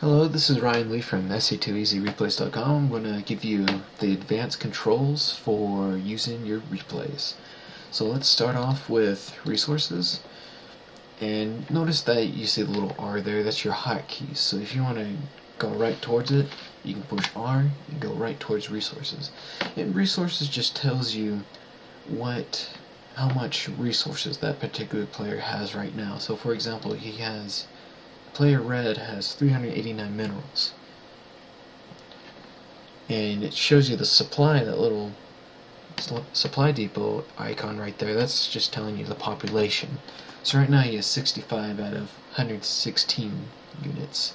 Hello, this is Ryan Lee from SC2EasyReplays.com. I'm going to give you the advanced controls for using your replays. So let's start off with resources. And notice that you see the little R there, that's your hotkeys. So if you want to go right towards it, you can push R and go right towards resources. And resources just tells you how much resources that particular player has right now. So for example, player red has 389 minerals, and it shows you the supply, that little supply depot icon right there. That's just telling you the population. So right now he has 65 out of 116 units.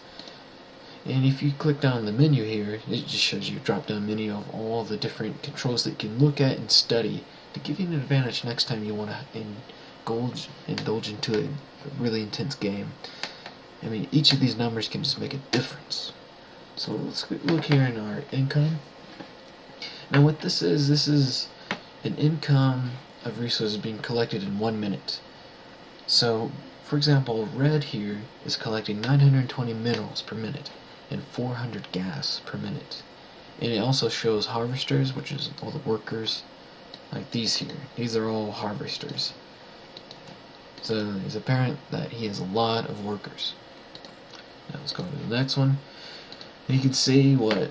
And if you click down the menu here, it just shows you a drop down menu of all the different controls that you can look at and study to give you an advantage next time you want to indulge into a really intense game. I mean, each of these numbers can just make a difference. So let's look here in our income. Now what this is an income of resources being collected in 1 minute. So, for example, red here is collecting 920 minerals per minute and 400 gas per minute. And it also shows harvesters, which is all the workers, like these here. These are all harvesters. So it's apparent that he has a lot of workers. Now let's go to the next one. You can see what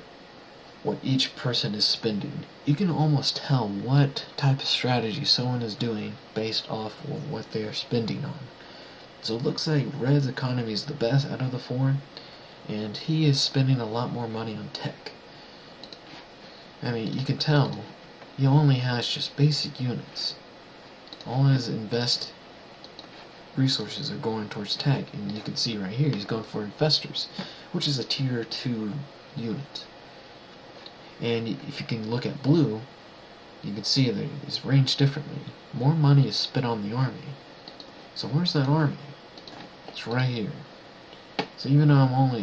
each person is spending. You can almost tell what type of strategy someone is doing based off of what they are spending on. So it looks like Red's economy is the best out of the four, and he is spending a lot more money on tech. I mean, you can tell he only has just basic units. All his invest resources are going towards tech, and you can see right here he's going for infestors, which is a tier 2 unit. And if you can look at blue, you can see that it's ranged differently. More money is spent on the army. So where's that army? It's right here. So even though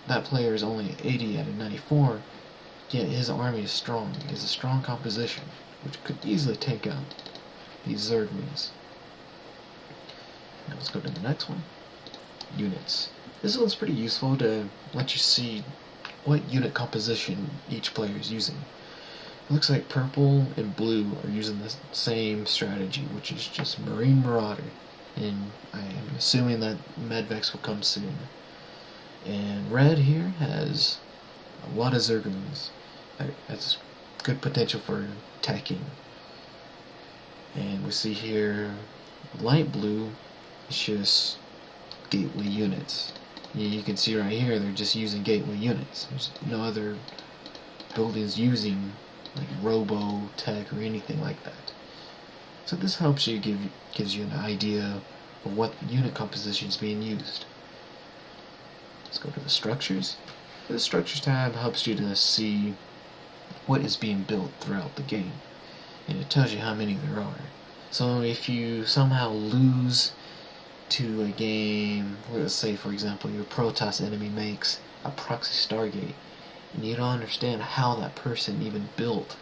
that player is only 80 out of 94, yet his army is strong. He has a strong composition, which could easily take out these Zerglings. Now let's go to the next one. Units. This one's pretty useful to let you see what unit composition each player is using. It looks like purple and blue are using the same strategy, which is just Marine Marauder. And I am assuming that Medvex will come soon. And red here has a lot of Zerglings. That's good potential for attacking. And we see here light blue. It's just gateway units. You can see right here they're just using gateway units. There's no other buildings using like robo tech or anything like that. So this helps you, gives you an idea of what unit composition is being used. Let's go to the structures. The structures tab helps you to see what is being built throughout the game, and it tells you how many there are. So if you somehow lose to a game, let's say for example your Protoss enemy makes a proxy Stargate, and you don't understand how that person even built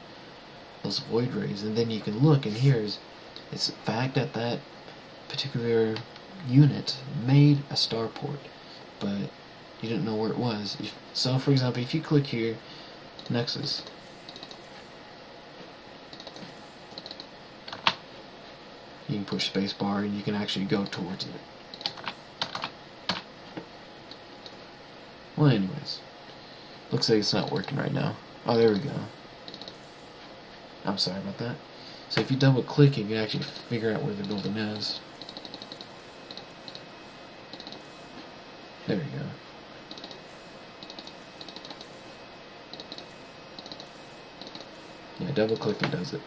those void rays, and then you can look, and it's the fact that that particular unit made a starport, but you didn't know where it was. So for example, if you click here, Nexus, you can push spacebar and you can actually go towards it. Well, anyways, looks like it's not working right now. Oh, there we go. I'm sorry about that. So if you double click, you can actually figure out where the building is. There you go. Yeah, double clicking does it.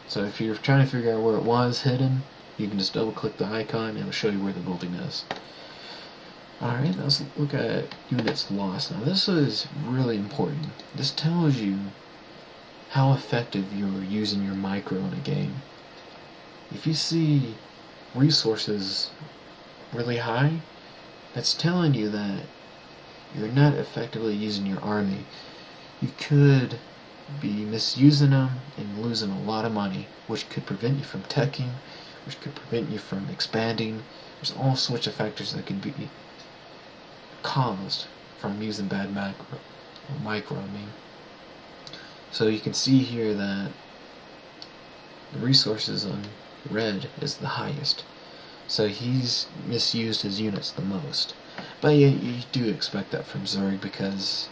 So if you're trying to figure out where it was hidden, you can just double click the icon and it'll show you where the building is. Alright, let's look at units lost. Now this is really important. This tells you how effective you're using your micro in a game. If you see resources really high, that's telling you that you're not effectively using your army. You could be misusing them and losing a lot of money, which could prevent you from teching, which could prevent you from expanding, There's all sorts of factors that can be caused from using bad macro, or micro, I mean. So you can see here that the resources on red is the highest. So he's misused his units the most. But you do expect that from Zerg, because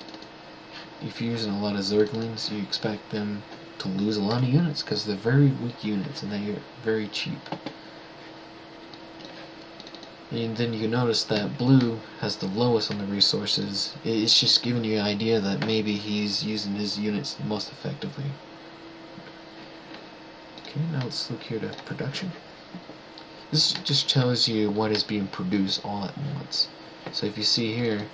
if you're using a lot of Zerglings, you expect them to lose a lot of units, because they're very weak units and they're very cheap. And then you notice that blue has the lowest on the resources. It's just giving you an idea that maybe he's using his units most effectively. Okay, now let's look here to production. This just tells you what is being produced all at once. So if you see here,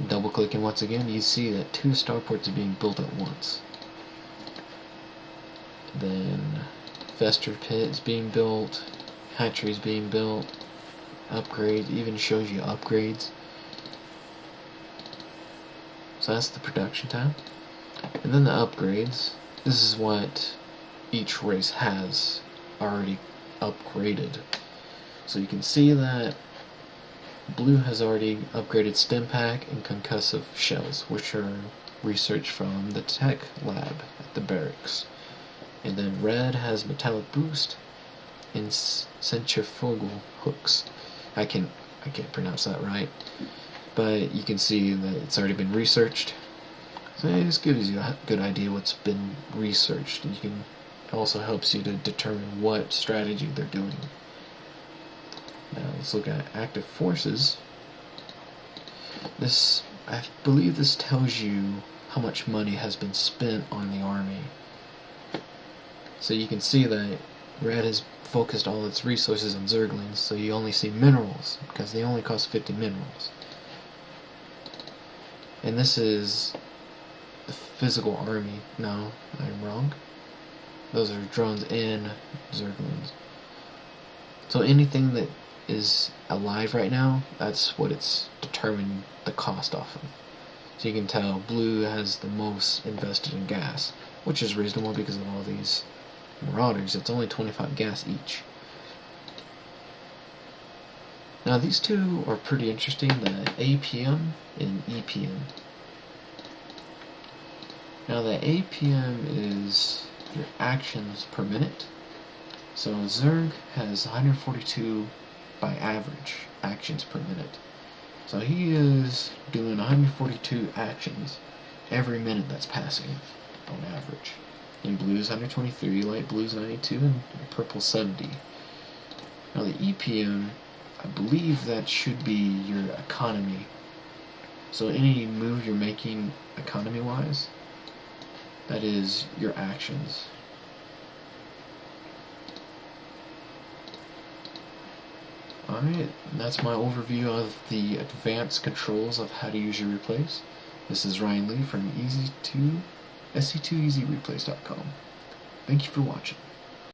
double clicking once again, you see that 2 starports are being built at once. Then Fester Pit is being built, hatchery is being built, upgrades, even shows you upgrades. So that's the production tab. And then the upgrades, this is what each race has already upgraded. So you can see that blue has already upgraded stim pack and concussive shells, which are researched from the tech lab at the barracks. And then red has metallic boost and centrifugal hooks. I can't pronounce that right, but you can see that it's already been researched. So it just gives you a good idea what's been researched. It also helps you to determine what strategy they're doing. Now let's look at active forces. I believe this tells you how much money has been spent on the army. So you can see that red has focused all its resources on Zerglings, so you only see minerals, because they only cost 50 minerals. And this is the physical army. No, I'm wrong. Those are drones and Zerglings. So anything that is alive right now, that's what it's determined the cost off of. So you can tell blue has the most invested in gas, which is reasonable because of all these Marauders. It's only 25 gas each. Now these two are pretty interesting, the APM and EPM. Now the APM is your actions per minute. So Zerg has 142 by average actions per minute. So he is doing 142 actions every minute that's passing on average. In blue is 123, light blue is 92, and purple 70. Now the EPM, I believe that should be your economy. So any move you're making economy-wise, that is your actions. Alright, that's my overview of the advanced controls of how to use your replays. This is Ryan Lee from SC2EasyReplays.com. Thank you for watching.